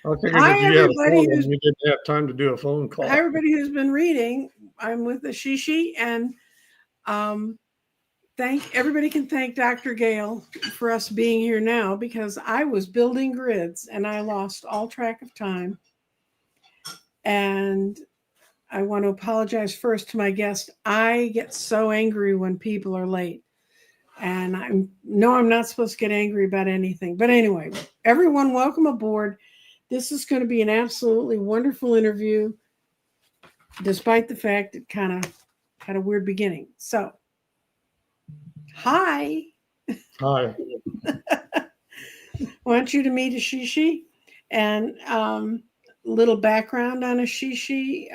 I figured Hi, if you had a everybody problem, who's you didn't have time to do a phone Hi, call. everybody who's been reading. I'm with Ashishishe, and um, thank everybody can thank Dr. Gale for us being here now because I was building grids and I lost all track of time. And I want to apologize first to my guest. I get so angry when people are late, and I'm not supposed to get angry about anything. But anyway, everyone, welcome aboard. This is going to be an absolutely wonderful interview, despite the fact it kind of had a weird beginning. So, hi. Hi. I want you to meet Ashishi, and little background on Ashishi.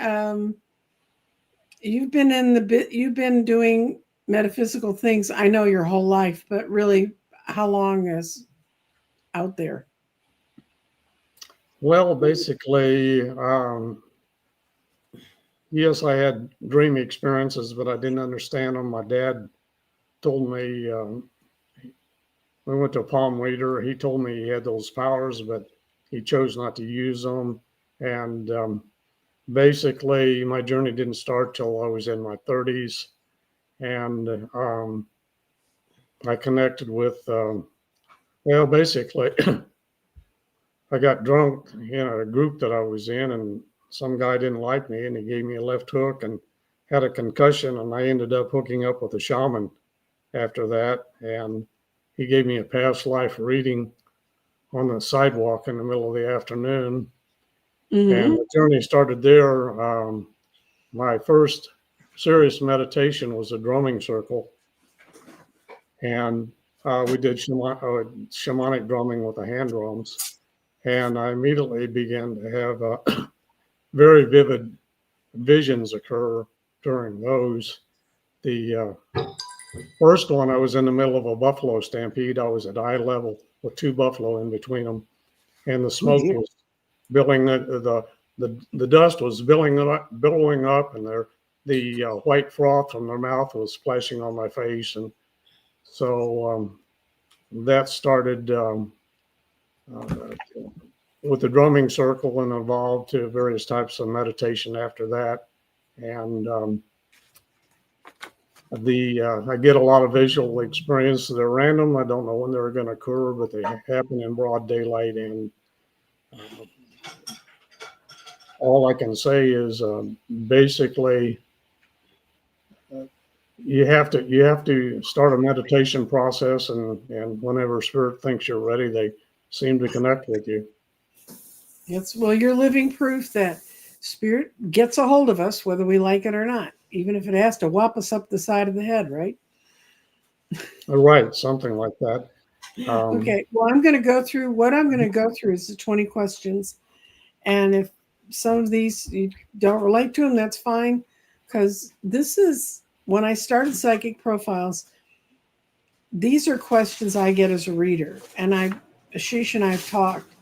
You've been doing metaphysical things. I know your whole life, but really, how long is out there? Well, basically, yes, I had dream experiences, but I didn't understand them. My dad told me, we went to a palm reader. He told me he had those powers, but he chose not to use them. And basically, my journey didn't start till I was in my 30s. And I connected with, well, basically, I got drunk in a group that I was in, and some guy didn't like me, and he gave me a left hook and had a concussion, and I ended up hooking up with a shaman after that, and he gave me a past life reading on the sidewalk in the middle of the afternoon, and Mm-hmm. the journey started there. My first serious meditation was a drumming circle, and we did shamanic drumming with the hand drums, and I immediately began to have very vivid visions occur during those. The first one, I was in the middle of a buffalo stampede. I was at eye level with two buffalo in between them, and the Oh smoke dear. was the dust was billowing up, and the white froth from their mouth was splashing on my face, and so that started uh, with the drumming circle and evolved to various types of meditation after that. And the I get a lot of visual experiences. They're random. I don't know when they're going to occur, but they happen in broad daylight. And uh, all I can say is basically you have to start a meditation process, and whenever spirit thinks you're ready, they seem to connect with you. Well, you're living proof that spirit gets a hold of us, whether we like it or not, even if it has to whop us up the side of the head, right? Right, something like that. Um, Okay. Well, I'm going to go through what I'm going to go through is the 20 questions. And if some of these you don't relate to them, that's fine. Because this is when I started Psychic Profiles, these are questions I get as a reader. And Ashish and I have talked,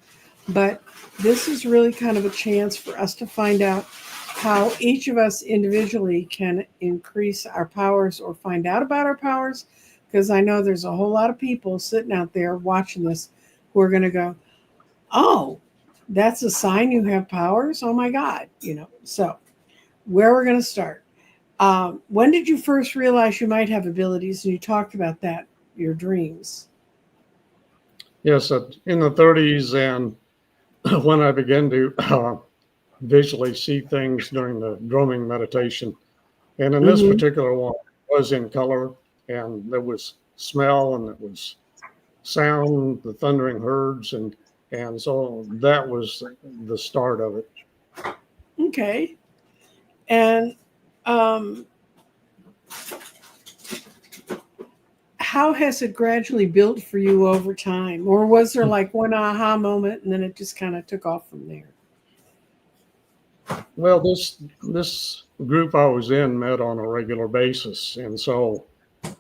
but this is really kind of a chance for us to find out how each of us individually can increase our powers or find out about our powers. Because I know there's a whole lot of people sitting out there watching this who are going to go, oh, that's a sign you have powers. Oh my God, So, where we're going to start. When did you first realize you might have abilities? And you talked about that, your dreams. yes, in the 30s, and when I began to visually see things during the drumming meditation. And in this Mm-hmm. particular one, it was in color, and there was smell, and there was sound, the thundering herds, and so that was the start of it. Okay. And um, how has it gradually built for you over time? Or was there like one aha moment and then it just kind of took off from there? Well, this group I was in met on a regular basis, and so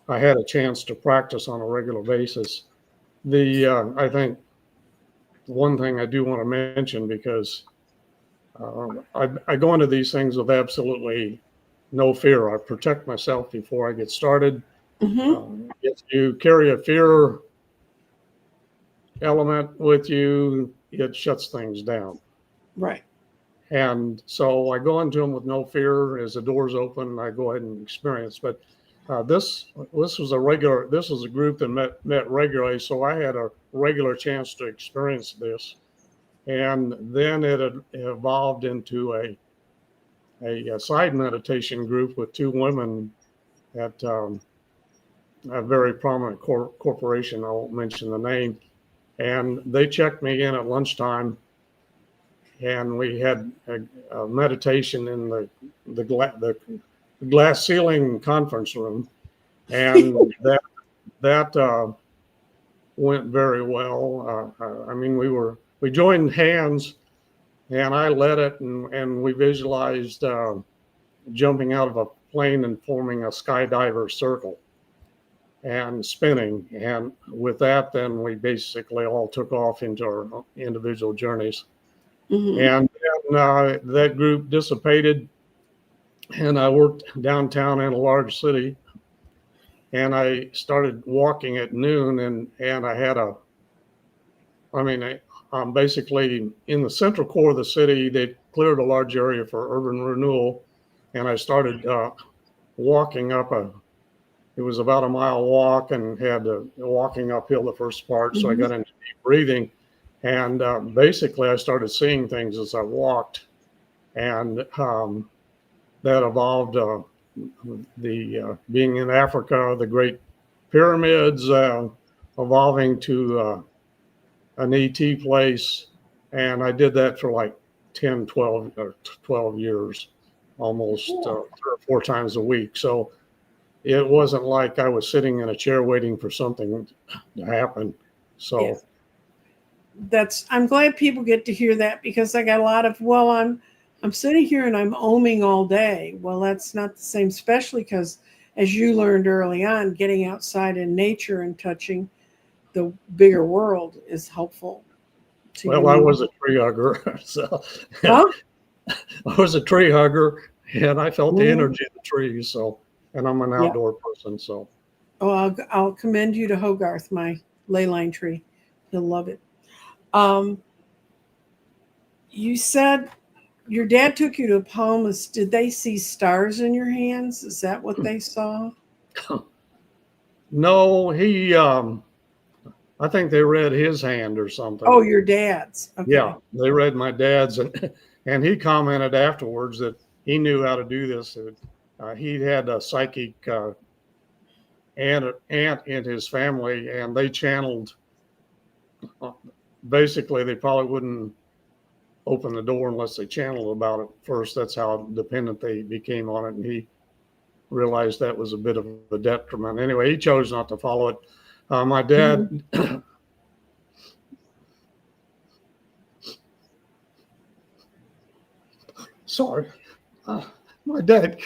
I had a chance to practice on a regular basis. The I think one thing I do want to mention, because I go into these things with absolutely no fear. I protect myself before I get started. Mm-hmm. If you carry a fear element with you, it shuts things down. Right. And so I go into them with no fear. As the doors open, I go ahead and experience. But this was a group that met regularly, so I had a regular chance to experience this. And then it evolved into a side meditation group with two women at a very prominent corporation. I won't mention the name. And they checked me in at lunchtime, and we had a meditation in the glass ceiling conference room, and that went very well. I mean, we joined hands, and I led it, and we visualized jumping out of a plane and forming a skydiver circle and spinning. And with that, then we basically all took off into our individual journeys. Mm-hmm. And that group dissipated, and I worked downtown in a large city, and I started walking at noon, and I had I'm basically in the central core of the city. They cleared a large area for urban renewal, and I started walking up it was about a mile walk, and had walking uphill the first part. So I got into deep breathing, and basically I started seeing things as I walked, and that evolved the being in Africa, the Great Pyramids, evolving to an ET place. And I did that for like 10, 12, or 12 years, almost 3 or 4 times a week. So it wasn't like I was sitting in a chair waiting for something to happen. So I'm glad people get to hear that, because I got a lot of, well, I'm sitting here and I'm oming all day. Well, that's not the same, especially because, as you learned early on, getting outside in nature and touching the bigger world is helpful to you. I was a tree hugger. So Huh? I was a tree hugger, and I felt the energy of the trees. So, and I'm an outdoor person. So, I'll commend you to Hogarth, my ley line tree. He'll love it. You said your dad took you to a palmist. Did they see stars in your hands? Is that what they saw? no, I think they read his hand or something. Oh, your dad's. Okay. Yeah, they read my dad's, and he commented afterwards that he knew how to do this. He had a psychic aunt in his family, and they channeled. Basically, they probably wouldn't open the door unless they channeled about it first. That's how dependent they became on it, and he realized that was a bit of a detriment. Anyway, he chose not to follow it. My dad. Sorry. My dad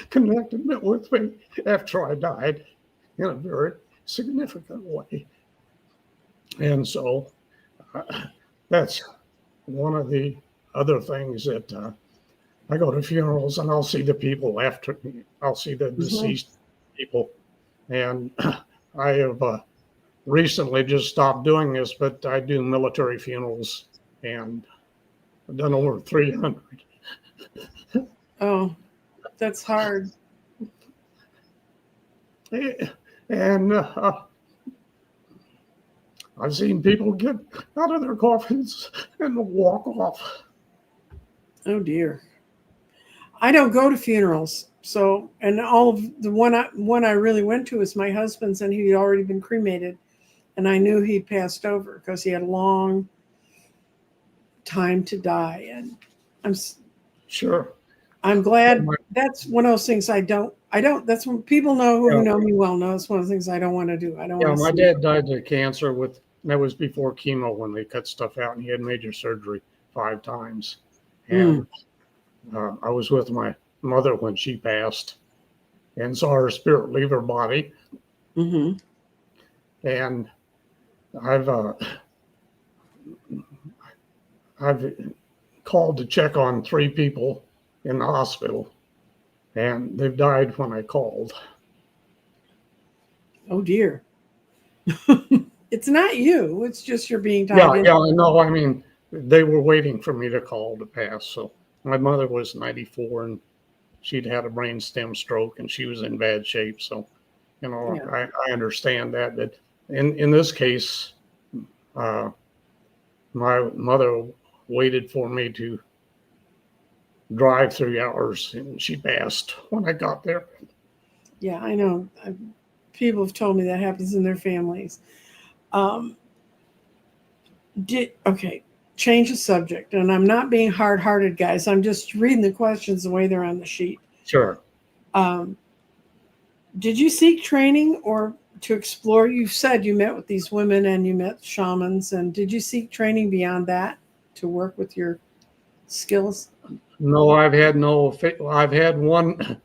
connected with me after I died in a very significant way. And so that's one of the other things that I go to funerals, and I'll see the people after, I'll see the deceased people. And I have recently just stopped doing this, but I do military funerals, and I've done over 300. Oh, that's hard. And I've seen people get out of their coffins and walk off. Oh dear. I don't go to funerals. So, and all of the one I really went to was my husband's, and he'd already been cremated, and I knew he passed over because he had a long time to die. And I'm glad. That's one of those things I don't, that's when people who know me well know it's one of the things I don't want to do. I don't want to. My dad died of cancer that was before chemo, when they cut stuff out, and he had major surgery 5 times. And I was with my mother when she passed, and saw her spirit leave her body. And I've called to check on 3 people in the hospital, and they've died when I called. Oh dear. It's not you. It's just you're being tied in. No, I mean, they were waiting for me to call to pass. So my mother was 94 and she'd had a brainstem stroke and she was in bad shape. So, Yeah. I understand that. But in this case, uh, my mother waited for me to drive 3 hours and she passed when I got there. Yeah, I know. People have told me that happens in their families. Um, okay, change the subject. And I'm not being hard hearted, guys. I'm just reading the questions the way they're on the sheet. Sure. Um, did you seek training or to explore? You said you met with these women and you met shamans. And did you seek training beyond that to work with your skills? No, I've had one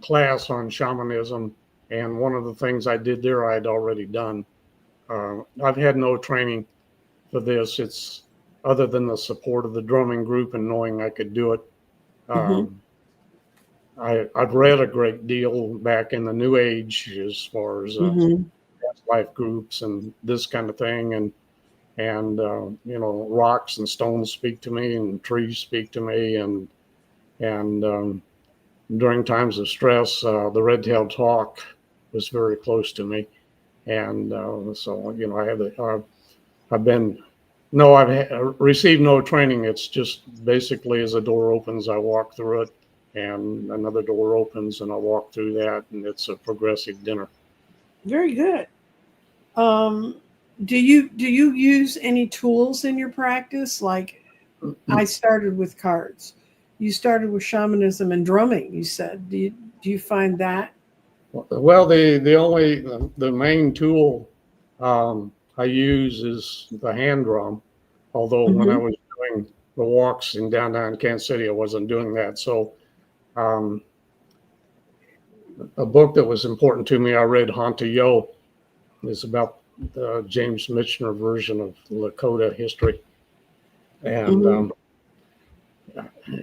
class on shamanism, and one of the things I did there I'd already done. I've had no training for this. It's other than the support of the drumming group and knowing I could do it. Mm-hmm. I've read a great deal back in the New Age as far as Mm-hmm. past life groups and this kind of thing, and rocks and stones speak to me, and trees speak to me, and during times of stress, the red-tailed hawk was very close to me, and so I have I've been no, received no training. It's just basically as a door opens, I walk through it, and another door opens, and I walk through that, and it's a progressive dinner. Very good. Um, do you use any tools in your practice? Like I started with cards. You started with shamanism and drumming. You said. Do you find that? Well, the main tool I use is the hand drum. Although when I Mm-hmm. was doing the walks in downtown Kansas City, I wasn't doing that. So um, a book that was important to me, I read Hanta Yo. It's about the James Michener version of Lakota history, and Mm-hmm.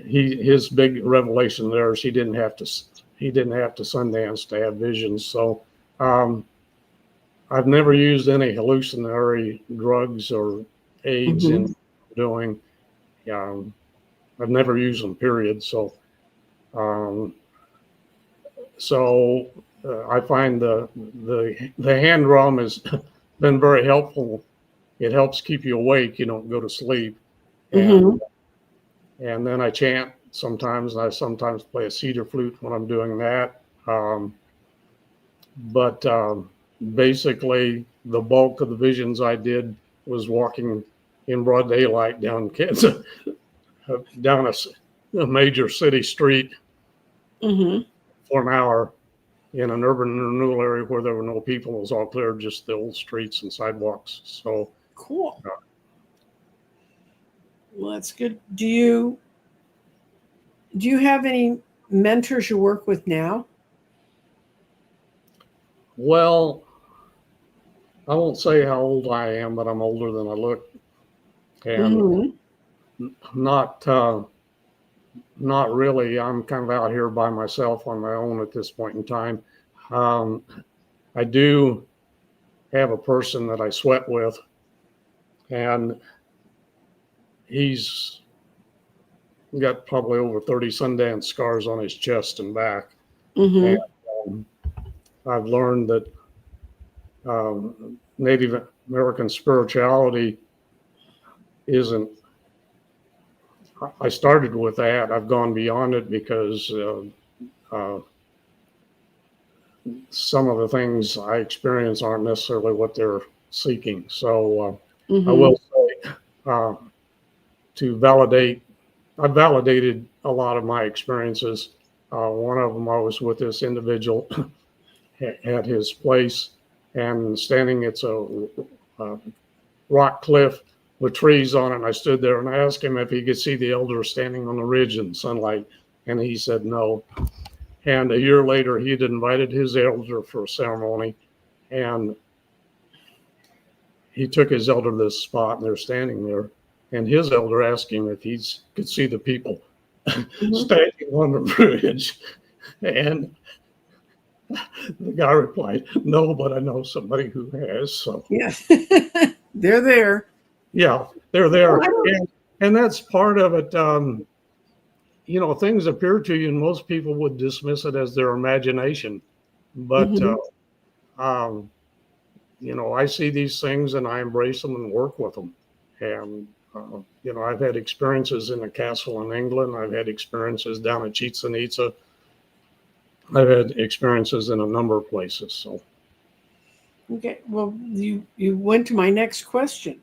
his big revelation there is he didn't have to Sundance to have visions. So um, I've never used any hallucinatory drugs or aids Mm-hmm. in doing. Um, I've never used them. Period. Um, so I find the hand drum has been very helpful. It helps keep you awake. You don't go to sleep, Mm-hmm. and then I chant sometimes. And I sometimes play a cedar flute when I'm doing that. But basically, the bulk of the visions I did was walking in broad daylight down Kansas, down a major city street Mm-hmm. for an hour in an urban renewal area where there were no people. It was all clear, just the old streets and sidewalks. So, Cool. uh, Well, that's good. Do you have any mentors you work with now? well, I won't say how old I am, but I'm older than I look, and Mm-hmm. not not really. I'm kind of out here by myself on my own at this point in time. Um, I do have a person that I sweat with, and he's got probably over 30 Sundance scars on his chest and back. And Mm-hmm. um, I've learned that Native American spirituality isn't, I started with that. I've gone beyond it because uh, some of the things I experience aren't necessarily what they're seeking. So I Mm-hmm. will say uh, to validate, I validated a lot of my experiences. One of them, I was with this individual at his place, and standing, it's a rock cliff with trees on it. And I stood there and I asked him if he could see the elder standing on the ridge in sunlight, and he said no. And a year later, he'd invited his elder for a ceremony, and he took his elder to this spot, and they're standing there. And his elder asked him if he could see the people Mm-hmm. standing on the bridge. And the guy replied, "No, but I know somebody who has." So, Yeah. They're there. yeah, they're Well, there. I don't. And that's part of it. Things appear to you, and most people would dismiss it as their imagination. But, Hmm. um, I see these things and I embrace them and work with them. And, I've had experiences in a castle in England. I've had experiences down at Chichen Itza. I've had experiences in a number of places. So, Okay. Well, you went to my next question.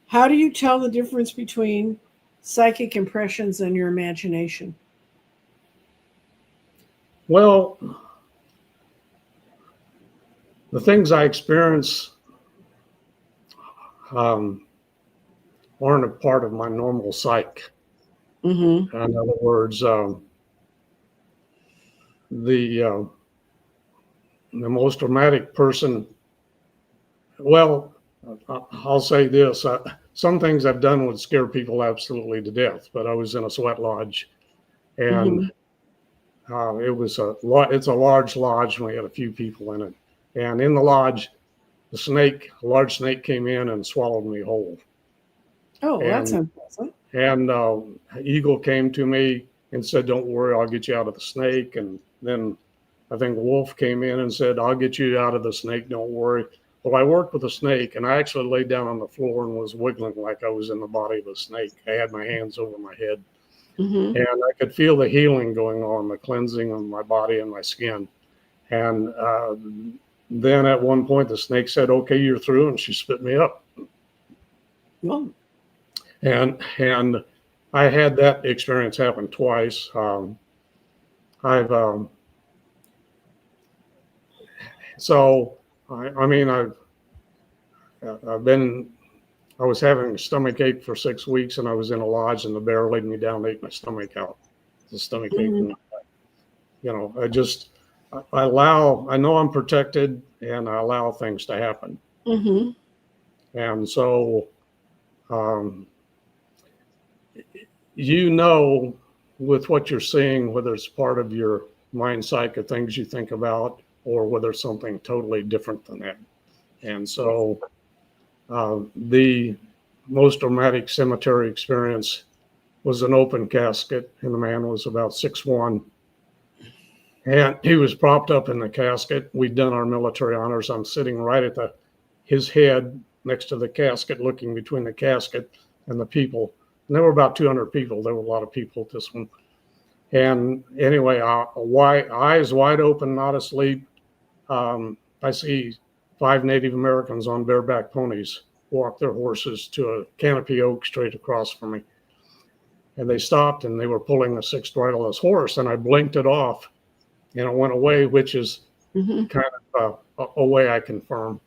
How do you tell the difference between psychic impressions and your imagination? well, the things I experience um, aren't a part of my normal psyche. Mm-hmm. In other words, the the most dramatic person. Well, I'll say this: some things I've done would scare people absolutely to death. But I was in a sweat lodge, and Mm-hmm. it's a large lodge, and we had a few people in it. And in the lodge, a large snake, came in and swallowed me whole. Oh, that's And unpleasant. And Eagle came to me and said, "Don't worry, I'll get you out of the snake." And then I think Wolf came in and said, "I'll get you out of the snake. Don't worry." Well, I worked with a snake, and I actually laid down on the floor and was wiggling like I was in the body of a snake. I had my hands over my head, Mm-hmm. and I could feel the healing going on, the cleansing of my body and my skin. And then at one point, the snake said, "Okay, you're through," and she spit me up. Well, And I had that experience happen twice. I've so I mean I've been I was having a stomach ache for 6 weeks, and I was in a lodge, and the bear laid me down and ate my stomach out. The stomach ache, mm-hmm. I know I'm protected, and I allow things to happen. Mm-hmm. And so um, you know, with what you're seeing, whether it's part of your mind psyche of things you think about, or whether it's something totally different than that. And so the most dramatic cemetery experience was an open casket, and the man was about 6'1". And he was propped up in the casket. We'd done our military honors. I'm sitting right at his head next to the casket, looking between the casket and the people. And there were about 200 people. There were a lot of people at this one. And anyway, eyes wide open, not asleep. I see 5 Native Americans on bareback ponies walk their horses to a canopy oak straight across from me. And they stopped, and they were pulling a 6 bridleless horse. And I blinked it off, and it went away, which is Mm-hmm. kind of a way I confirm.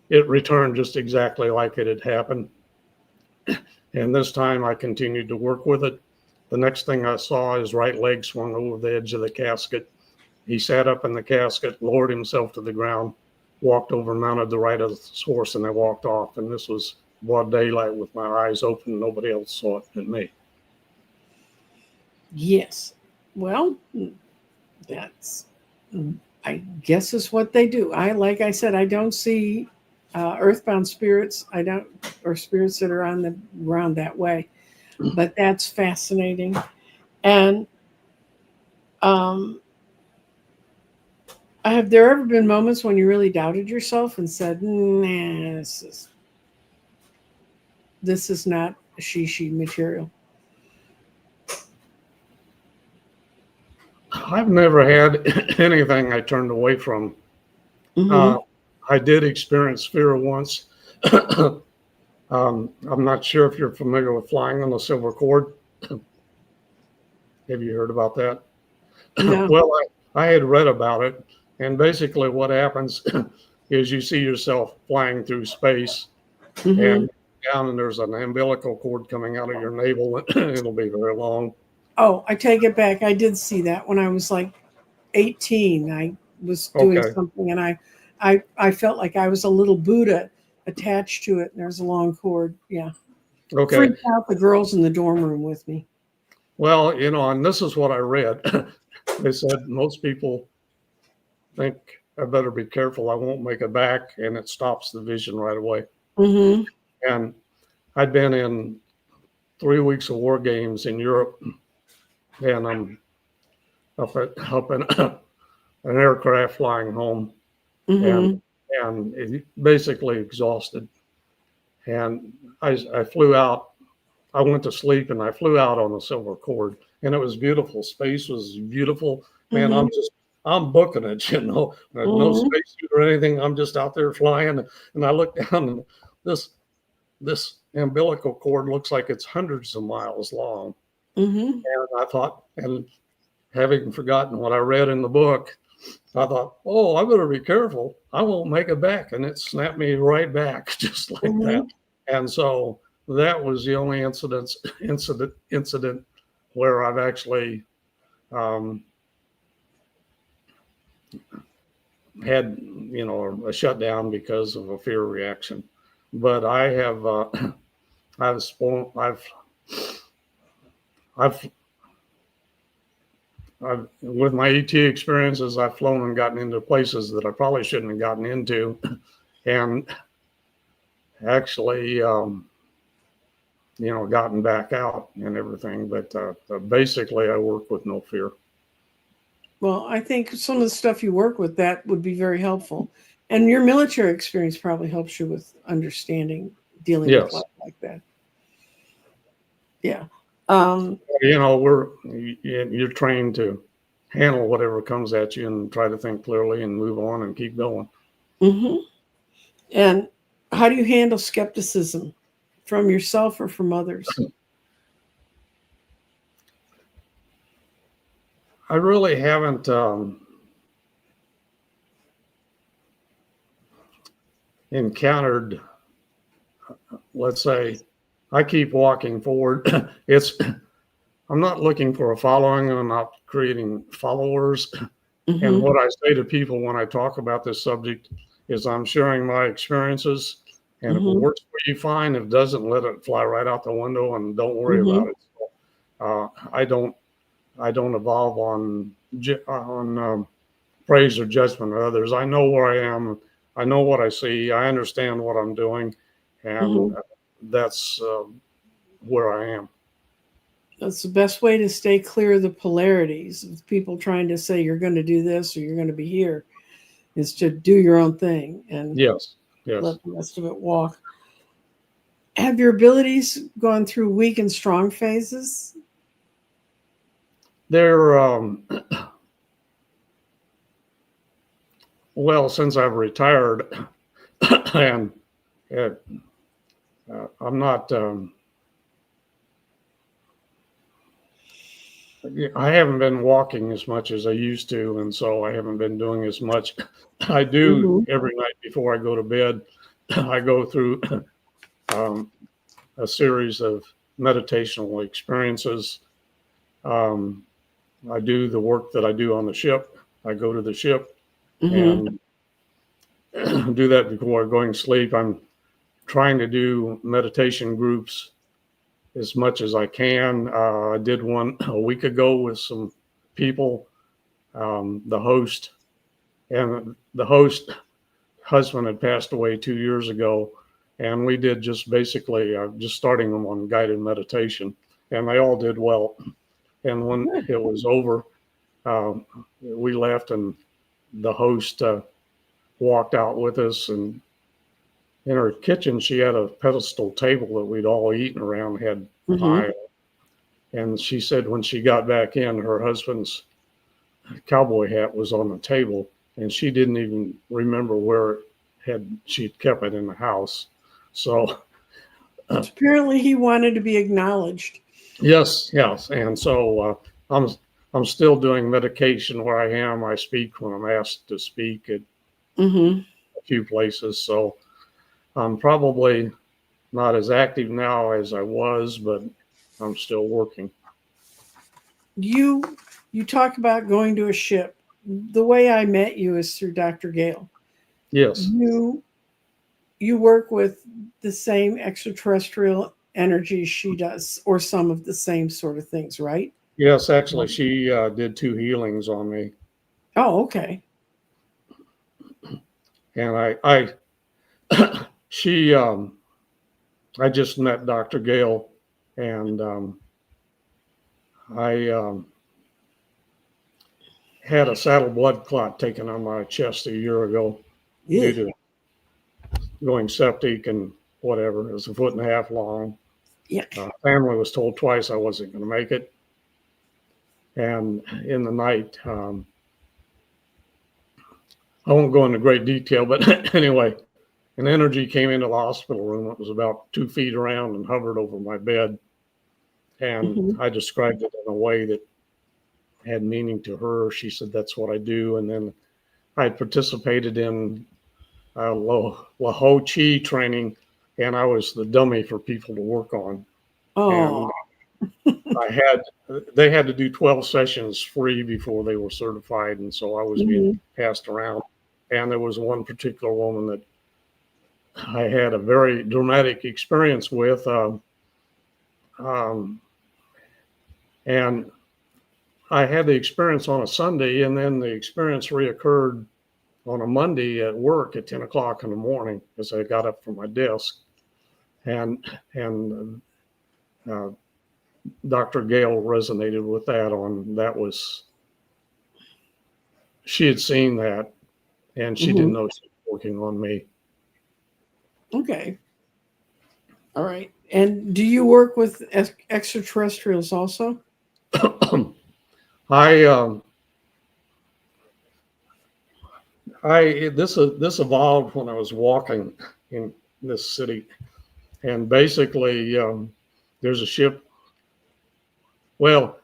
It returned just exactly like it had happened. And this time I continued to work with it. The next thing I saw, his right leg swung over the edge of the casket. He sat up in the casket, lowered himself to the ground, walked over, mounted the right of his horse, and they walked off. And this was broad daylight with my eyes open. Nobody else saw it but me. Yes. Well, that's, I guess, is what they do. Like I said, I don't see earthbound spirits. I don't, or spirits that are on the ground that way. But that's fascinating. And have there ever been moments when you really doubted yourself and said, "Nah, this is not Ashishishe material"? I've never had anything I turned away from. Mm-hmm. Uh, I did experience fear once. I'm not sure if you're familiar with flying on the silver cord. Have you heard about that? No. Well, I had read about it, and basically what happens is you see yourself flying through space, Mm-hmm. and down, and there's an umbilical cord coming out of your navel. It'll be very long. Oh, I take it back. I did see that when I was like 18. I was doing Okay. something, and I felt like I was a little Buddha attached to it, and there's a long cord. Yeah. Okay. Freaked out the girls in the dorm room with me. Well, and this is what I read. They said most people think I better be careful. I won't make it back, and it stops the vision right away. Mm-hmm. And I'd been in 3 weeks of war games in Europe, and I'm up in an aircraft flying home, and Mm-hmm. basically exhausted. And I flew out. I went to sleep, and I flew out on the Silver Cord, and it was beautiful. Space was beautiful. Man, Mm-hmm. I'm booking it. No Mm-hmm. spacesuit or anything. I'm just out there flying, and I look down, and this umbilical cord looks like it's hundreds of miles long. Mm-hmm. And I thought, and having forgotten what I read in the book, I thought, oh, I better be careful. I won't make it back. And it snapped me right back just like that. Mm-hmm. And so that was the only incident where I've actually um, had, a shutdown because of a fear reaction. But I have, I've, spoiled, I've, with my ET experiences, I've flown and gotten into places that I probably shouldn't have gotten into. And actually, gotten back out and everything. But basically, I work with no fear. Well, I think some of the stuff you work with that would be very helpful. And your military experience probably helps you with understanding dealing with Yes. life like that. Yeah. You're trained to handle whatever comes at you and try to think clearly and move on and keep going. Mm-hmm. And how do you handle skepticism from yourself or from others? I really haven't encountered, let's say, I keep walking forward. I'm not looking for a following. I'm not creating followers. And Mm-hmm. what I say to people when I talk about this subject is I'm sharing my experiences. And if it Mm-hmm. works for you, fine. If it doesn't, let it fly right out the window and don't worry Mm-hmm. about it. I don't evolve on praise or judgment of others. I know where I am. I know what I see. I understand what I'm doing, and Mm-hmm. that's where I am. That's the best way to stay clear of the polarities of people trying to say you're going to do this or you're going to be here, is to do your own thing and Yes, yes. let the rest of it walk. Have your abilities gone through weak and strong phases? They're well, since I've retired, and uh, I'm not. I haven't been walking as much as I used to, and so I haven't been doing as much. I do Mm-hmm. every night before I go to bed. I go through um, a series of meditational experiences. Um, I do the work that I do on the ship. I go to the ship Mm-hmm. and do that before going to sleep. I'm trying to do meditation groups as much as I can. I did one a week ago with some people. The host husband had passed away 2 years ago, and we did just basically just starting them on guided meditation, and they all did well. And when Good. it was over, we left, and the host walked out with us. And in her kitchen, she had a pedestal table that we'd all eaten around, had Mm-hmm. pie. And she said when she got back in, her husband's cowboy hat was on the table, and she didn't even remember where she'd kept it in the house. So Apparently, he wanted to be acknowledged. yes, and so I'm still doing medication where I am. I speak when I'm asked to speak at Mm-hmm. a few places. So I'm probably not as active now as I was, but I'm still working. You you talk about going to a ship. The way I met you is through Dr. Gale. Yes, You work with the same extraterrestrial energy she does, or some of the same sort of things, right? yes. Actually, she did 2 healings on me, Oh, okay. and I she I just met Dr. Gale, and I had a saddle blood clot taken on my chest a year ago due to going septic and whatever. It was 1.5 feet long. Yeah. Family was told twice I wasn't going to make it. And in the night, I won't go into great detail, but anyway, an energy came into the hospital room. It was about 2 feet around and hovered over my bed. And I described it in a way that had meaning to her. She said, that's what I do. And then I participated in Lao Chi training, and I was the dummy for people to work on. Oh. And they had to do 12 sessions free before they were certified. And so I was being passed around. And there was one particular woman that I had a very dramatic experience with. And I had the experience on a Sunday, and then the experience reoccurred on a Monday at work at 10 o'clock in the morning as I got up from my desk. And Dr. Gale resonated with that. She had seen that, and she didn't know she was working on me. Okay. All right. And do you work with extraterrestrials also? This evolved when I was walking in this city, and basically there's a ship. Well,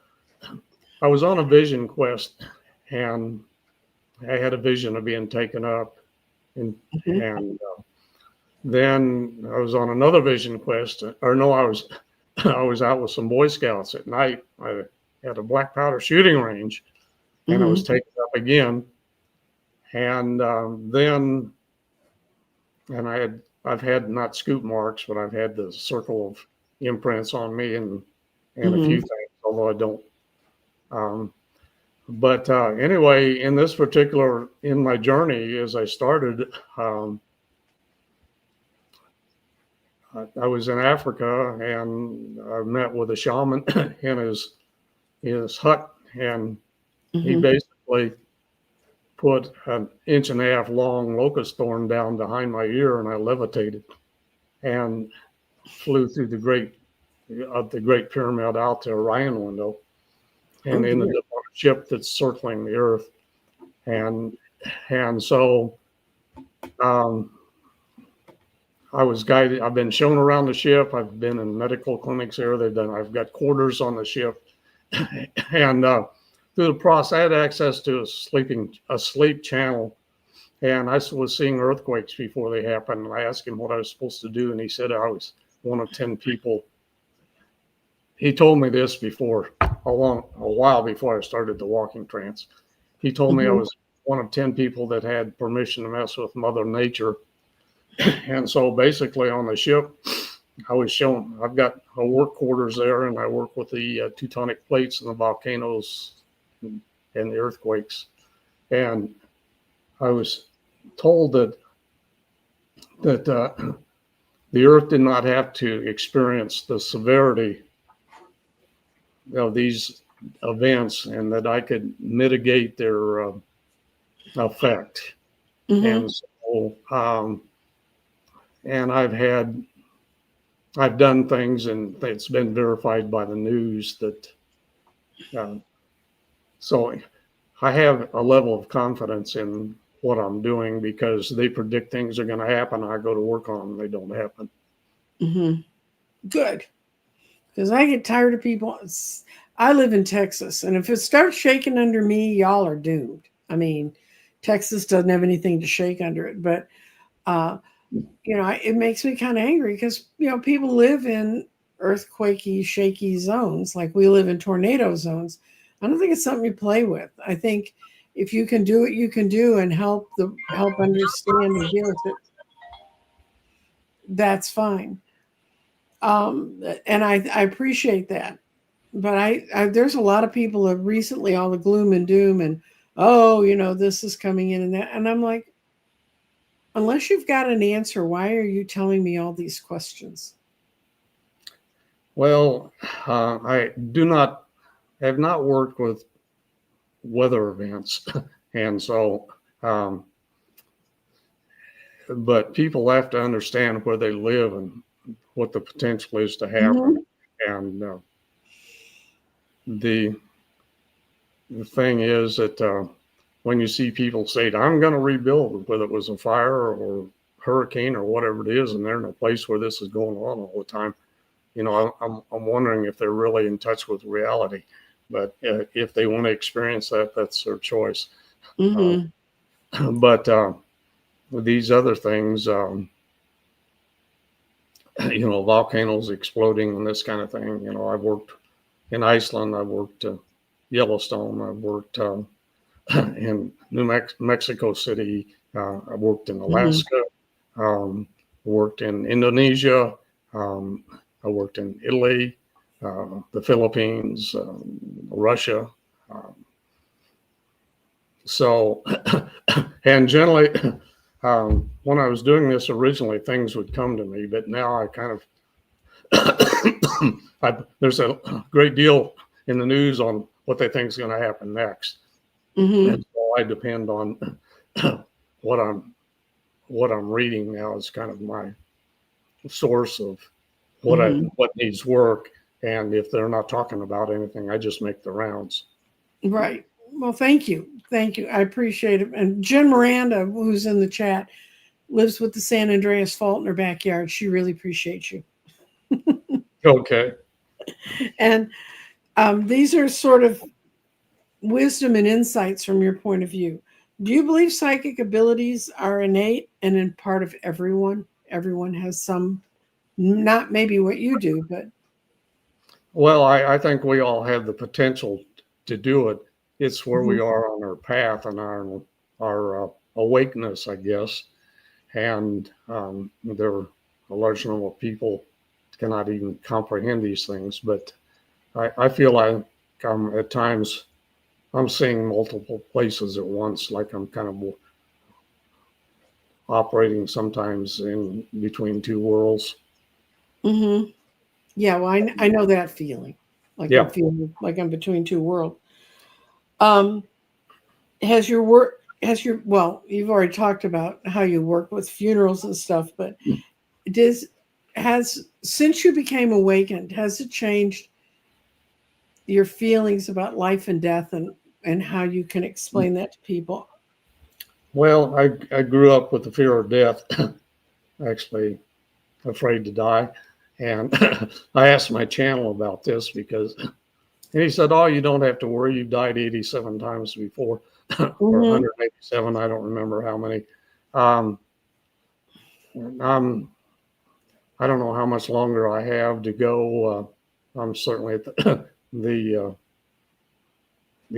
I was on a vision quest, and I had a vision of being taken up, and then I was on another vision quest, or no, I was out with some Boy Scouts at night. I had a black powder shooting range, and I was taken up again. And I've had not scoop marks, but I've had the circle of imprints on me and a few things, although I don't. But anyway, in this particular, in my journey, as I started, I was in Africa, and I met with a shaman in his hut, and he basically put an 1.5 inch long locust thorn down behind my ear, and I levitated and flew through the Great Pyramid out the Orion window, and ended up on a ship that's circling the Earth, and so I was guided. I've been shown around the ship. I've been in medical clinics there. I've got quarters on the ship, and through the process, I had access to a sleep channel, and I was seeing earthquakes before they happened. And I asked him what I was supposed to do, and he said I was one of 10 people. He told me this before, a while before I started the walking trance. He told me I was one of 10 people that had permission to mess with Mother Nature. And so basically on the ship, I was shown, I've got a work quarters there, and I work with the tectonic plates and the volcanoes and the earthquakes. And I was told that the Earth did not have to experience the severity of these events, and that I could mitigate their effect. And so, and I've done things, and it's been verified by the news that, so I have a level of confidence in what I'm doing, because they predict things are going to happen. I go to work on them. They don't happen. Good. Because I get tired of people. I live in Texas, and if it starts shaking under me, y'all are doomed. I mean, Texas doesn't have anything to shake under it, but it makes me kind of angry, because people live in earthquakey, shaky zones, like we live in tornado zones. I don't think it's something you play with. I think if you can do what you can do and help understand and deal with it, that's fine. And I appreciate that. But I there's a lot of people that recently, all the gloom and doom and, this is coming in and that. And I'm like, unless you've got an answer, why are you telling me all these questions? Well, I have not worked with weather events, and so, but people have to understand where they live and what the potential is to happen. And the thing is that when you see people say, "I'm going to rebuild," whether it was a fire or hurricane or whatever it is, and they're in a place where this is going on all the time, I'm wondering if they're really in touch with reality. But if they want to experience that, that's their choice. But with these other things, volcanoes exploding and this kind of thing. I've worked in Iceland. I've worked Yellowstone. I've worked in Mexico City. I've worked in Alaska. Worked in Indonesia. I worked in Italy, the Philippines, Russia. So, and generally, when I was doing this originally, things would come to me, but now I kind of, there's a great deal in the news on what they think is going to happen next. And so I depend on what I'm reading now is kind of my source of what needs work. And if they're not talking about anything, I just make the rounds. Right. Well, thank you. Thank you. I appreciate it. And Jen Miranda, who's in the chat, lives with the San Andreas Fault in her backyard. She really appreciates you. Okay. And these are sort of wisdom and insights from your point of view. Do you believe psychic abilities are innate and in part of everyone? Everyone has some, not maybe what you do, but. Well, I think we all have the potential to do it. It's where we are on our path and our awakeness, I guess. And there are a large number of people cannot even comprehend these things. But I feel like at times I'm seeing multiple places at once, like I'm kind of operating sometimes in between two worlds. Yeah, well, I know that feeling. Like I'm feeling like I'm between two worlds. Has your work, well, you've already talked about how you work with funerals and stuff, but since you became awakened, has it changed your feelings about life and death and how you can explain that to people? Well, I grew up with the fear of death, actually afraid to die. And I asked my channel about this and he said, "Oh, you don't have to worry. You've died 87 times before, or 187. I don't remember how many. I don't know how much longer I have to go. I'm certainly at the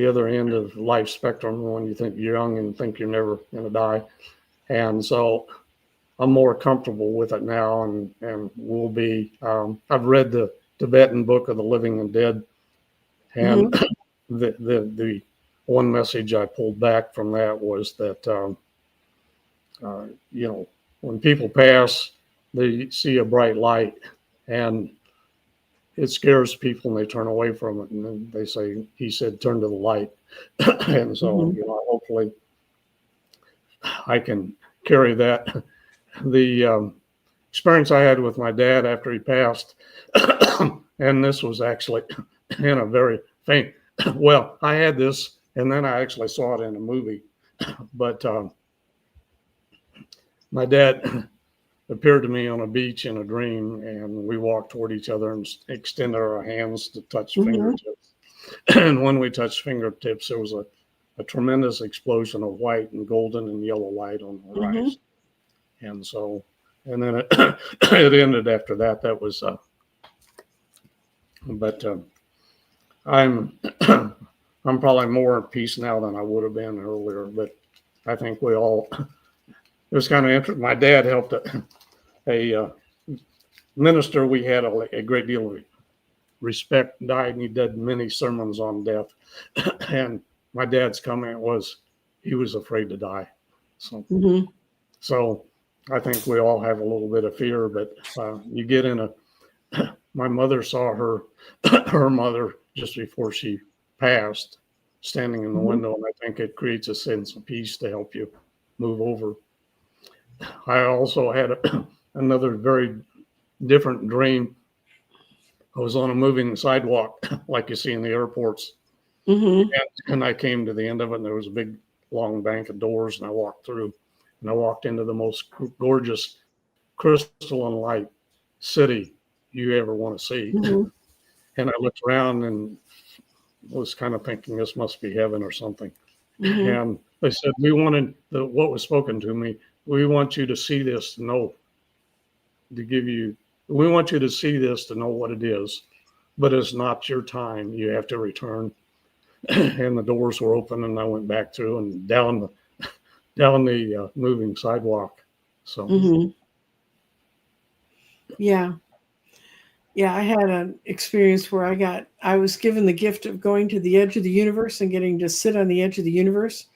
other end of life spectrum when you think you're young and think you're never going to die. And so I'm more comfortable with it now and will be. I've read the Tibetan Book of the Living and Dead, and the one message I pulled back from that was that, when people pass, they see a bright light and it scares people and they turn away from it. And then they say, he said, turn to the light. And so, hopefully I can carry that. The experience I had with my dad after he passed, and this was actually in a very faint, well, I had this and then I actually saw it in a movie, but my dad appeared to me on a beach in a dream, and we walked toward each other and extended our hands to touch fingertips. And when we touched fingertips, there was a tremendous explosion of white and golden and yellow light on the horizon. And so, and then it ended after that. That was, but I'm probably more at peace now than I would have been earlier. But I think we all, it was kind of interesting. My dad helped a minister we had a great deal of respect died, and he did many sermons on death. And my dad's comment was he was afraid to die. So I think we all have a little bit of fear, but you get in my mother saw her her mother just before she passed, standing in the window, and I think it creates a sense of peace to help you move over. I also had another very different dream. I was on a moving sidewalk, like you see in the airports, Mm-hmm. and I came to the end of it, and there was a big, long bank of doors, and I walked through, and I walked into the most gorgeous crystalline light city you ever want to see. Mm-hmm. And I looked around and was kind of thinking this must be heaven or something. Mm-hmm. And they said, we wanted what was spoken to me. We want you to see this to know, to give you, we want you to see this to know what it is, but it's not your time. You have to return. And the doors were open, and I went back through and down the moving sidewalk. So Mm-hmm. Yeah. Yeah, I had an experience where I was given the gift of going to the edge of the universe and getting to sit on the edge of the universe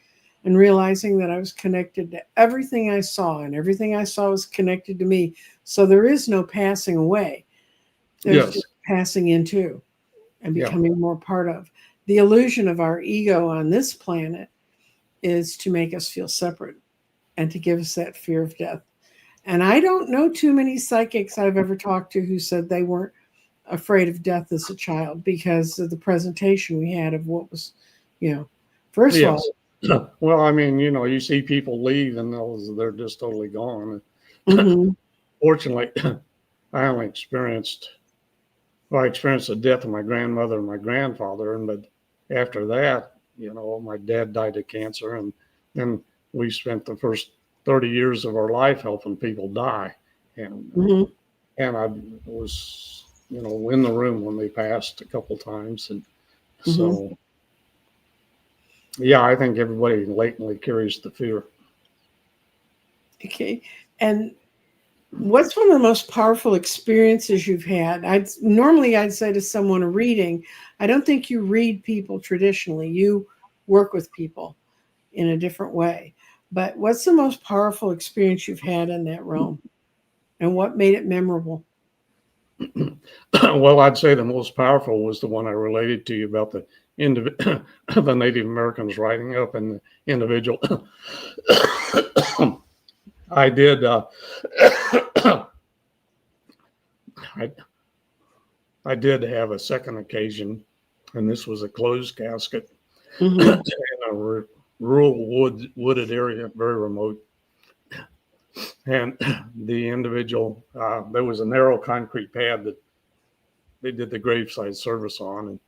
and realizing that I was connected to everything I saw, and everything I saw was connected to me. So there is no passing away. There's yes, just passing into and yeah, becoming more part of. The illusion of our ego on this planet is to make us feel separate and to give us that fear of death. And I don't know too many psychics I've ever talked to who said they weren't afraid of death as a child because of the presentation we had of what was, first of yes. all. Well, I mean, you see people leave and they're just totally gone. Mm-hmm. Fortunately, I only experienced I experienced the death of my grandmother and my grandfather, and but after that, my dad died of cancer, and then we spent the first 30 years of our life helping people die, and Mm-hmm. and I was in the room when they passed a couple times, and Mm-hmm. so yeah, I think everybody latently carries the fear. Okay. And what's one of the most powerful experiences you've had? I'd say to someone a reading, I don't think you read people traditionally. You work with people in a different way. But what's the most powerful experience you've had in that realm? And what made it memorable? Well, I'd say the most powerful was the one I related to you about the the Native Americans riding up and the individual. I did. I, I did have a second occasion, and this was a closed casket Mm-hmm. in a rural wooded area, very remote. And the individual, there was a narrow concrete pad that they did the graveside service on,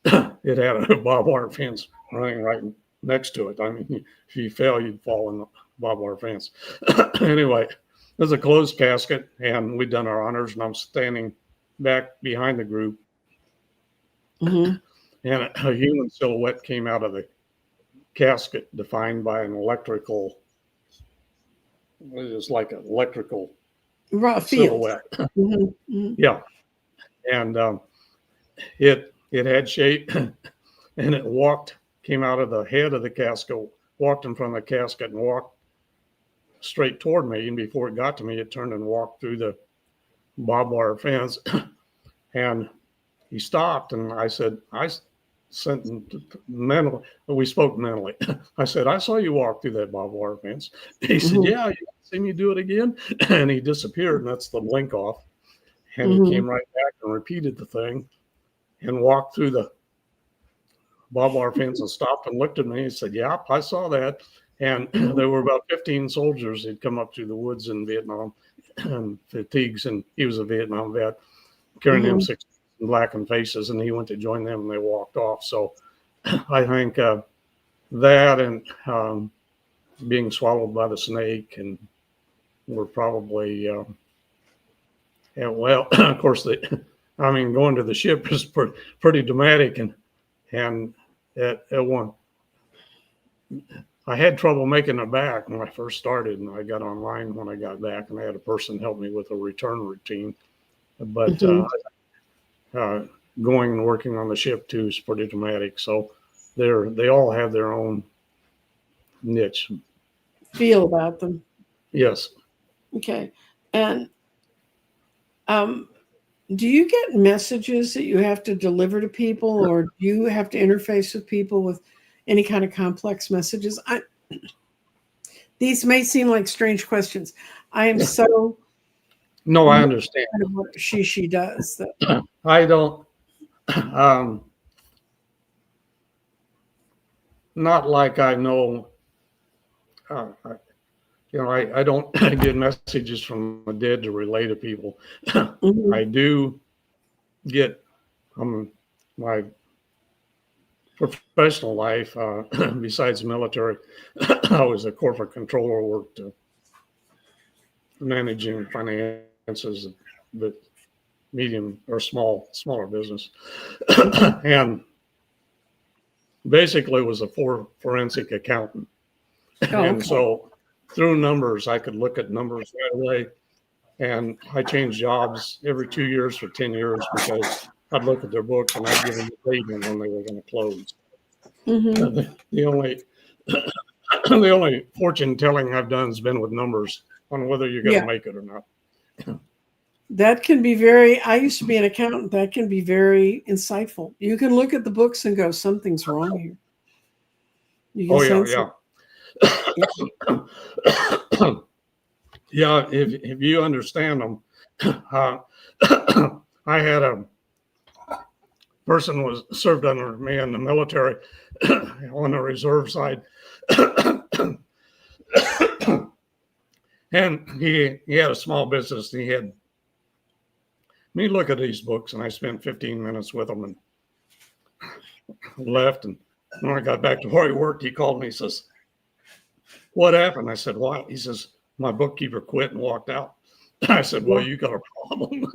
and it had a barbed wire fence running right next to it. I mean, if you fell, you'd fall in the barbed wire fence. Anyway, there's a closed casket, and we'd done our honors, and I'm standing back behind the group, Mm-hmm. and a human silhouette came out of the casket, defined by an electrical. It was like an electrical Raw field. silhouette. Mm-hmm. Mm-hmm. Yeah, and it had shape, and it came out of the head of the casket, walked in front of the casket, and walked straight toward me. And before it got to me, it turned and walked through the barbed wire fence, and he stopped, and I said, I sent mentally, we spoke mentally. I said, I saw you walk through that barbed wire fence. He said, Mm-hmm. yeah, you see me do it again? And he disappeared, and that's the blink off. And he Mm-hmm. came right back and repeated the thing and walked through the barbed wire fence and stopped and looked at me. He said, yep, I saw that. And Mm-hmm. there were about 15 soldiers who'd come up through the woods in Vietnam and fatigues, and he was a Vietnam vet carrying Mm-hmm. M6 blackened faces, and he went to join them, and they walked off. So I think that and being swallowed by the snake, and were probably yeah. Well, of course, going to the ship is pretty dramatic, and at one, I had trouble making it back when I first started, and I got online when I got back, and I had a person help me with a return routine. But Mm-hmm. uh, going and working on the ship too is pretty dramatic. So they all have their own niche. Feel about them. Yes. Okay. And um, Do you get messages that you have to deliver to people, or do you have to interface with people with any kind of complex messages? These may seem like strange questions. I am so No, I understand. kind of what she does. That, I don't, not like I know, I don't get messages from the dead to relay to people. Mhm. I do get my professional life, besides military, I was a corporate controller, worked managing finances, but medium or smaller business, and basically was a forensic accountant. Oh, And okay. so through numbers, I could look at numbers right away. And I changed jobs every 2 years for 10 years because I'd look at their books and I'd give them a date on when they were going to close. Hmm. The only the only fortune telling I've done has been with numbers on whether you're going Yeah, to make it or not. that can be very. I used to be an accountant. That can be very insightful. You can look at the books and go, something's wrong here. You can Oh yeah, sense it. yeah. Yeah. Yeah, if you understand them, uh, I had a person was served under me in the military on the reserve side, and he had a small business. And he had me look at these books, and I spent 15 minutes with him and left. And when I got back to where he worked, he called me. He says, "What happened?" I said, "What?" He says, "My bookkeeper quit and walked out." I said, "Well, Yeah. you got a problem."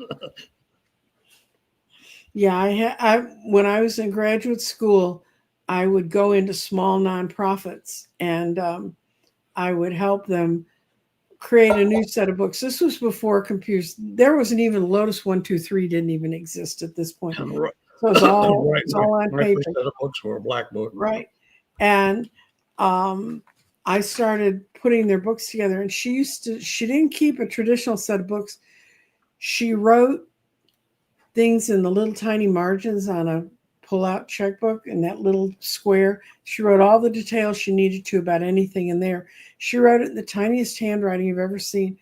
Yeah, when I was in graduate school, I would go into small nonprofits and I would help them create a new set of books. This was before computers. There wasn't even Lotus 123 didn't even exist at this point. Right, So right. it's all on My first paper, set of books were a black book. right? And I started putting their books together. And she didn't keep a traditional set of books. She wrote things in the little tiny margins on a pull-out checkbook in that little square. She wrote all the details she needed to about anything in there. She wrote it in the tiniest handwriting you've ever seen.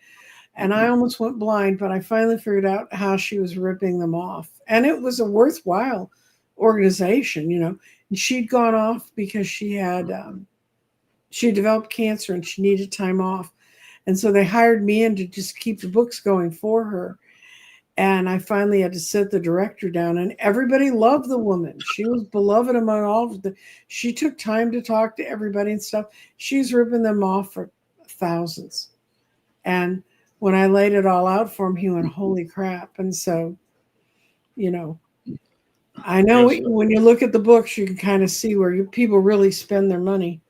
And I almost went blind, but I finally figured out how she was ripping them off. And it was a worthwhile organization, you know. And she'd gone off because she developed cancer and she needed time off. And so they hired me in to just keep the books going for her. And I finally had to sit the director down, and everybody loved the woman. She was beloved among all of the. She took time to talk to everybody and stuff. She's ripping them off for thousands. And when I laid it all out for him, he went, "Holy crap!" And so, you know, I know Yes. when you look at the books, you can kind of see where people really spend their money.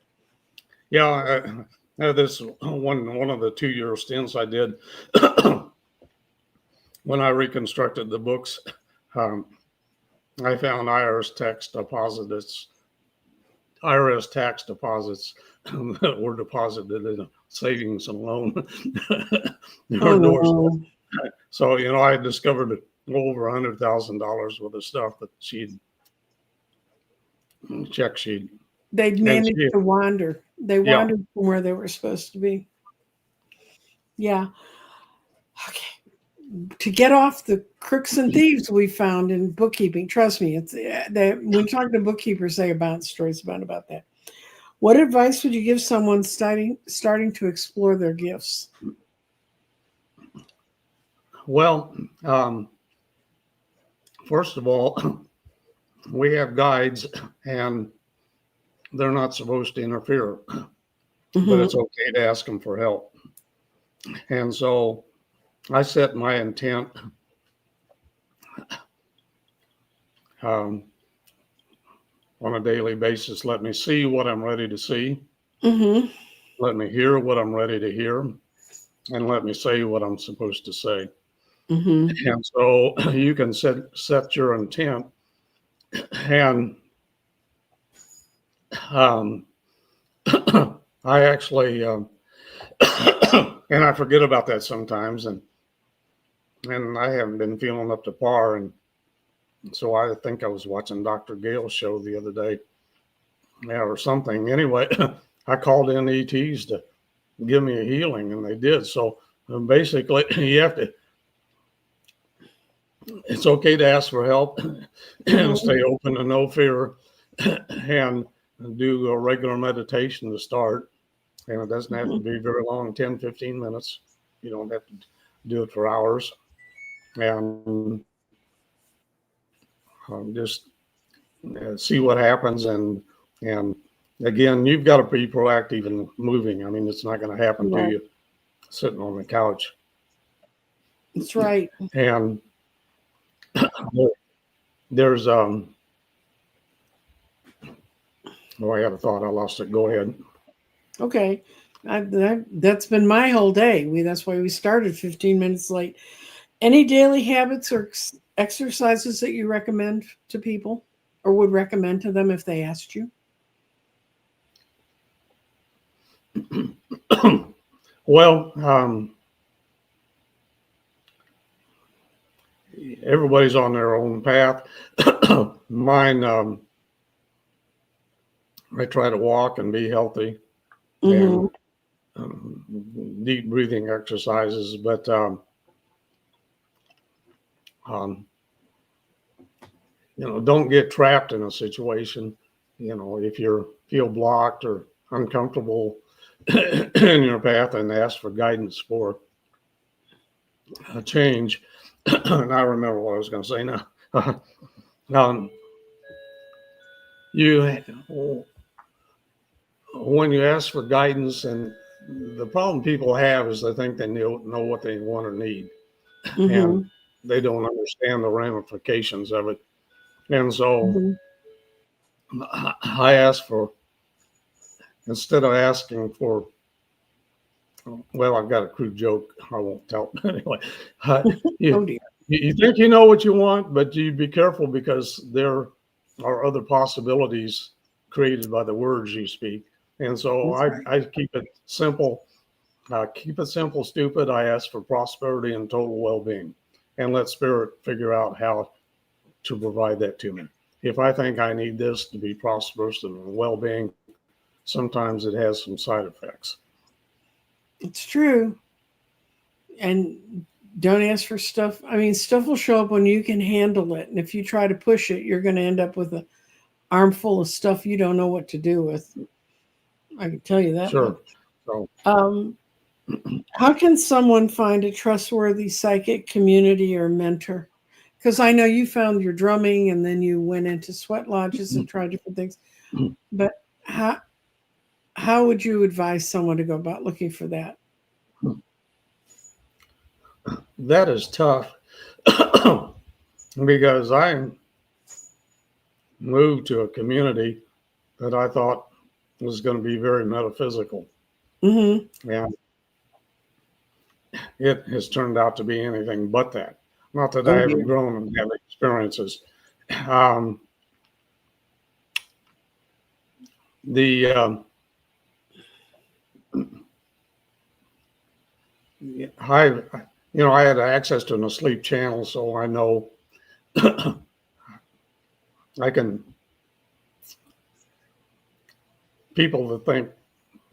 Yeah. This one of the 2 year stints I did when I reconstructed the books. Um, I found IRS tax deposits that were deposited in a savings and loan. Oh Or doors. no, So, I discovered over $100,000 worth of stuff that she'd, they'd and managed to wander. They yeah, wandered from where they were supposed to be. Yeah. Okay. To get off the crooks and thieves we found in bookkeeping. Trust me, it's when talking to bookkeepers, they abound stories about that. What advice would you give someone starting to explore their gifts? well, first of all, we have guides and they're not supposed to interfere, but it's Mm-hmm. okay to ask them for help. And so I set my intent um, on a daily basis. Let me see what I'm ready to see. Mm-hmm. Let me hear what I'm ready to hear. And let me say what I'm supposed to say. Mm-hmm. And so you can set your intent. And um, I actually, and I forget about that sometimes. And and I haven't been feeling up to par. And so I think I was watching Dr. Gale's show the other day, yeah, or something. Anyway, I called in ETs to give me a healing, and they did. So basically, you have to. It's okay to ask for help and stay open to no fear, and do a regular meditation to start. And it doesn't have to be very long, 10, 15 minutes. You don't have to do it for hours. And just see what happens. And again, you've got to be proactive and moving. I mean, it's not going to happen to you sitting on the couch. That's right. And there's oh, I had a thought. I lost it. Go ahead. Okay. That's been my whole day. That's why we started 15 minutes late. Any daily habits or exercises that you recommend to people or would recommend to them if they asked you? Well, everybody's on their own path. Mine, I try to walk and be healthy, and deep breathing exercises. But don't get trapped in a situation. If you feel blocked or uncomfortable in your path, and ask for guidance for a change. And I remember what I was going to say now. When you ask for guidance, and the problem people have is they think they know what they want or need, and they don't understand the ramifications of it. And so I ask for, instead of asking for, well, I've got a crude joke. I won't tell. Anyway, you think you know what you want, but you be careful, because there are other possibilities created by the words you speak. And so I keep it simple. Keep it simple, stupid. I ask for prosperity and total well-being, and let spirit figure out how to provide that to me. If I think I need this to be prosperous and well-being, sometimes it has some side effects. It's true. And don't ask for stuff. I mean, stuff will show up when you can handle it. And if you try to push it, you're going to end up with an armful of stuff you don't know what to do with. I can tell you that. Sure. So, how can someone find a trustworthy psychic community or mentor? Because I know you found your drumming, and then you went into sweat lodges and tried different things. But how would you advise someone to go about looking for that? That is tough because I moved to a community that I thought was going to be very metaphysical. And it has turned out to be anything but that. Not that I haven't grown and had experiences. I had access to an asleep channel, so I know I can. People that think,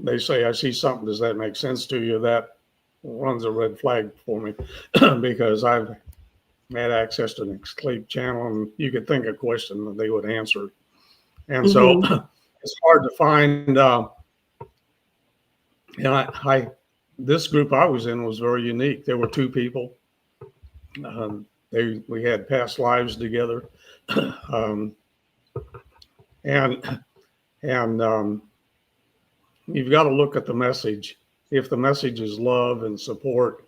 they say, I see something, does that make sense to you? That runs a red flag for me because I've had access to an asleep channel, and you could think a question that they would answer. And so it's hard to find. This group I was in was very unique. There were two people. We had past lives together, and you've got to look at the message. If the message is love and support,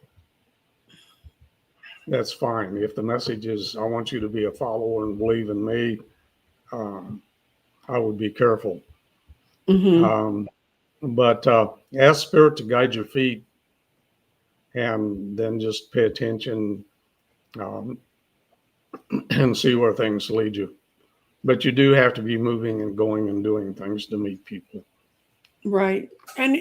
that's fine. If the message is, I want you to be a follower and believe in me, I would be careful. But ask spirit to guide your feet, and then just pay attention and see where things lead you. But you do have to be moving and going and doing things to meet people. Right. And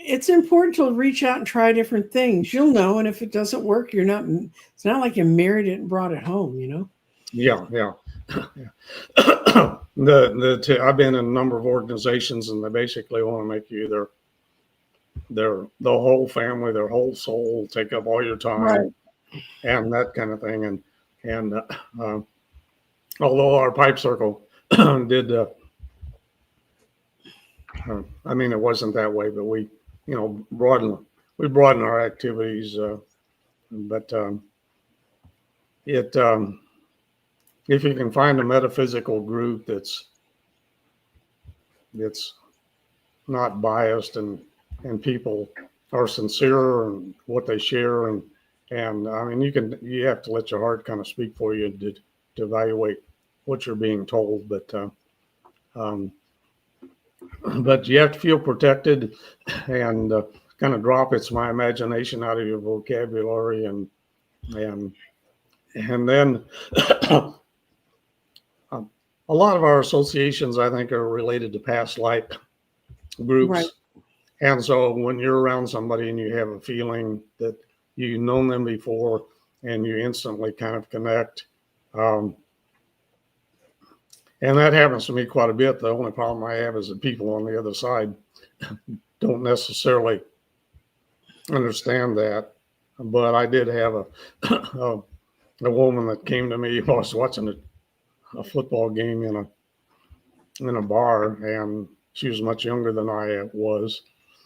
it's important to reach out and try different things. You'll know, and if it doesn't work, you're not. It's not like you married it and brought it home. You know. Yeah, yeah. I've been in a number of organizations, and they basically want to make you their the whole family, their whole soul, take up all your time, Right. and that kind of thing. And although our pipe circle did, I mean, it wasn't that way, but we, broaden our activities. But it if you can find a metaphysical group that's not biased and people are sincere in what they share and I mean you have to let your heart kind of speak for you to evaluate what you're being told, um, but you have to feel protected and kind of drop it's my imagination out of your vocabulary and and then a lot of our associations I think are related to past life Right. groups. And so when you're around somebody and you have a feeling that you've known them before and you instantly kind of connect, um, and that happens to me quite a bit. The only problem I have is that people on the other side don't necessarily understand that. But I did have a woman that came to me while I was watching a football game in a bar, and she was much younger than I was.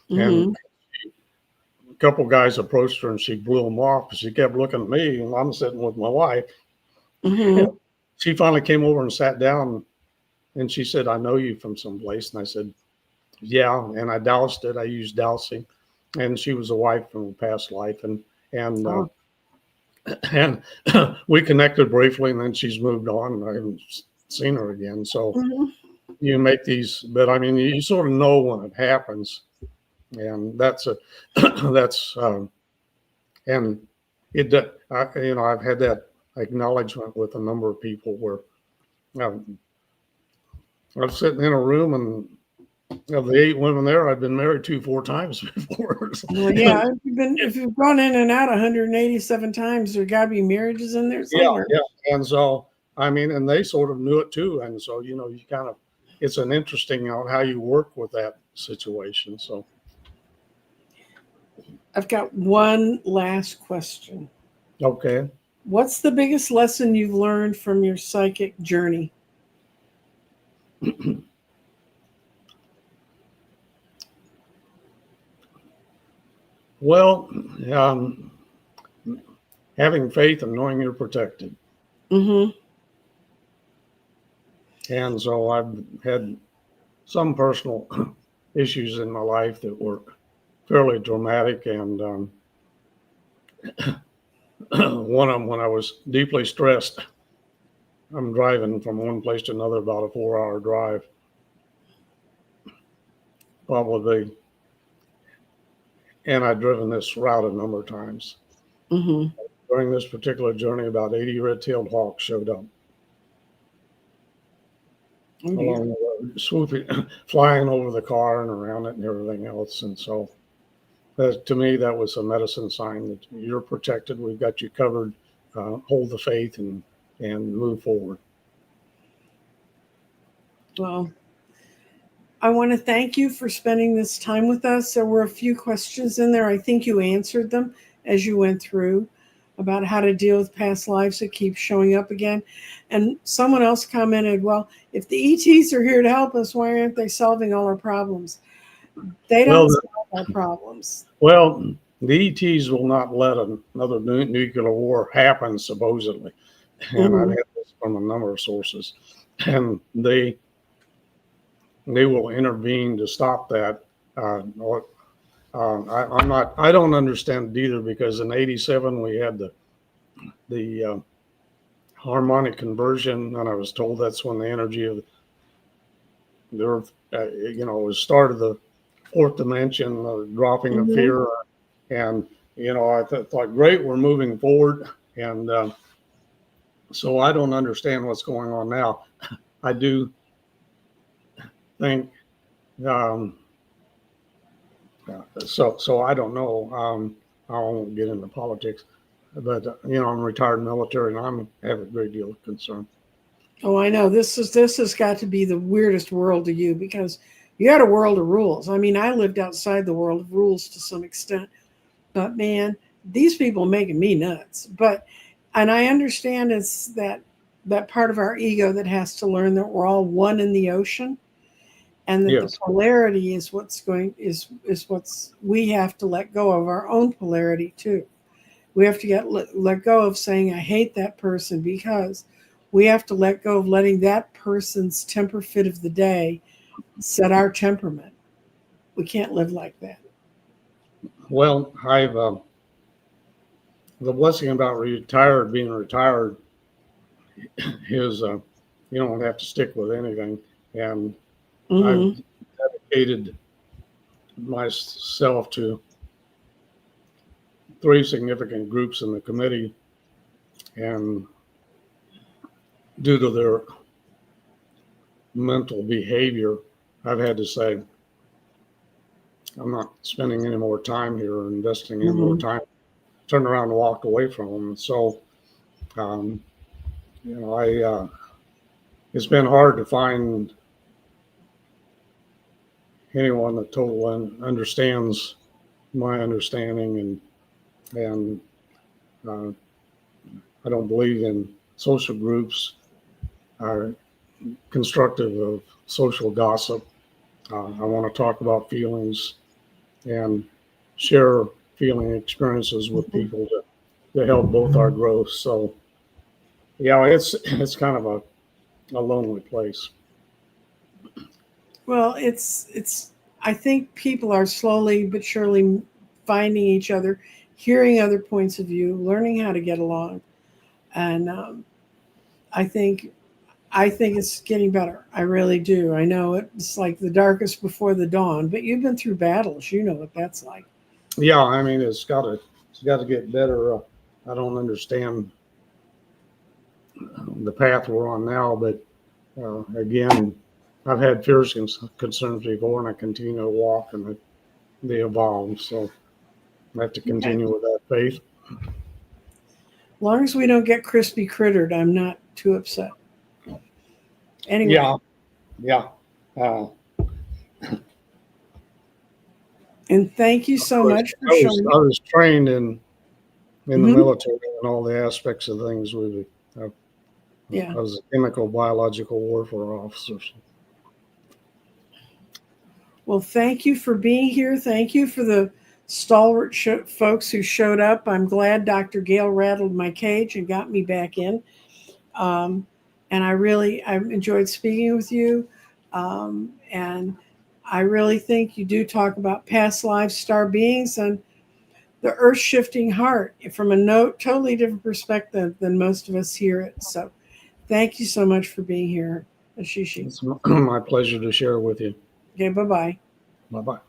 And Mm-hmm. a couple guys approached her and she blew them off. She kept looking at me, and I'm sitting with my wife. Mm-hmm. She finally came over and sat down, and she said, "I know you from someplace." And I said, "Yeah." And I doused it. I used dowsing, and she was a wife from a past life, and Oh. and we connected briefly, and then she's moved on, and I haven't seen her again. So Mm-hmm. you make these, but I mean, you sort of know when it happens, and that's a that's and it I've had that acknowledgement with a number of people where um, I'm sitting in a room and of the 8 women there, I've been married to 4 times before. Well, yeah. If you've gone in and out 187 times, there got to be marriages in there Yeah, somewhere. yeah. And so, I mean, and they sort of knew it too. And so, you kind of, it's an interesting on how you work with that situation. So, I've got one last question. okay. What's the biggest lesson you've learned from your psychic journey? Well, um, having faith and knowing you're protected. Mm-hmm. And so I've had some personal issues in my life that were fairly dramatic. And one of them, when I was deeply stressed, I'm driving from one place to another, about a 4-hour drive, probably. And I'd driven this route a number of times. Mm-hmm. During this particular journey, about 80 red-tailed hawks showed up Oh, dear. along the road, swooping, flying over the car and around it and everything else. And so to me, that was a medicine sign that you're protected. We've got you covered. Hold the faith and move forward. Well, I want to thank you for spending this time with us. There were a few questions in there. I think you answered them as you went through about how to deal with past lives that keep showing up again. And someone else commented, well, if the ETs are here to help us, why aren't they solving all our problems? They Well, don't solve our problems. well, the ETs will not let another nuclear war happen, supposedly. And I've Mm-hmm. had this from a number of sources. And they will intervene to stop that. I don't understand it either, because in '87 we had the harmonic conversion, and I was told that's when the energy of the earth, was start of the fourth dimension, dropping of Mm-hmm. fear, and I thought, great, we're moving forward, and so I don't understand what's going on now. I do think, So I don't know. I won't get into politics, but I'm retired military, and I have a great deal of concern. Oh, I know. This has got to be the weirdest world to you because you had a world of rules. I mean, I lived outside the world of rules to some extent, but man, these people are making me nuts. And I understand it's that part of our ego that has to learn that we're all one in the ocean, and that the Yes. polarity is what's we have to let go of our own polarity too. We have to let go of saying I hate that person, because we have to let go of letting that person's temper fit of the day set our temperament. We can't live like that. Well, I've the blessing about being retired is you don't have to stick with anything, and I've Mm-hmm. dedicated myself to 3 significant groups in the committee, and due to their mental behavior, I've had to say, I'm not spending any more time here or investing any more Mm-hmm. time. Turned around and walked away from them. So, um, it's been hard to find anyone that totally understands my understanding, and uh, I don't believe in social groups are constructive of social gossip. I want to talk about feelings and share feeling experiences with Mm-hmm. people to help both our growth. So yeah, it's kind of a lonely place. Well, it's. I think people are slowly but surely finding each other, hearing other points of view, learning how to get along, and I think I think it's getting better. I really do. I know it's like the darkest before the dawn, but you've been through battles. You know what that's like. Yeah, I mean it's got to get better. I don't understand the path we're on now, but again, I've had fears and concerns before, and I continue to walk and they evolve. So I have to Okay. continue with that faith. As long as we don't get crispy crittered, I'm not too upset. Anyway, Yeah, yeah. Uh, and thank you so much for I was showing I up. was trained in the Hmm. military and all the aspects of things. I Yeah. was a chemical biological warfare officer. Well, thank you for being here. Thank you for the stalwart folks who showed up. I'm glad Dr. Gale rattled my cage and got me back in. Um, and I enjoyed speaking with you. And I really think you do talk about past lives, star beings, and the earth shifting heart from a totally different perspective than most of us hear it. So thank you so much for being here, Ashishi. It's my pleasure to share with you. Okay, bye bye. Bye bye.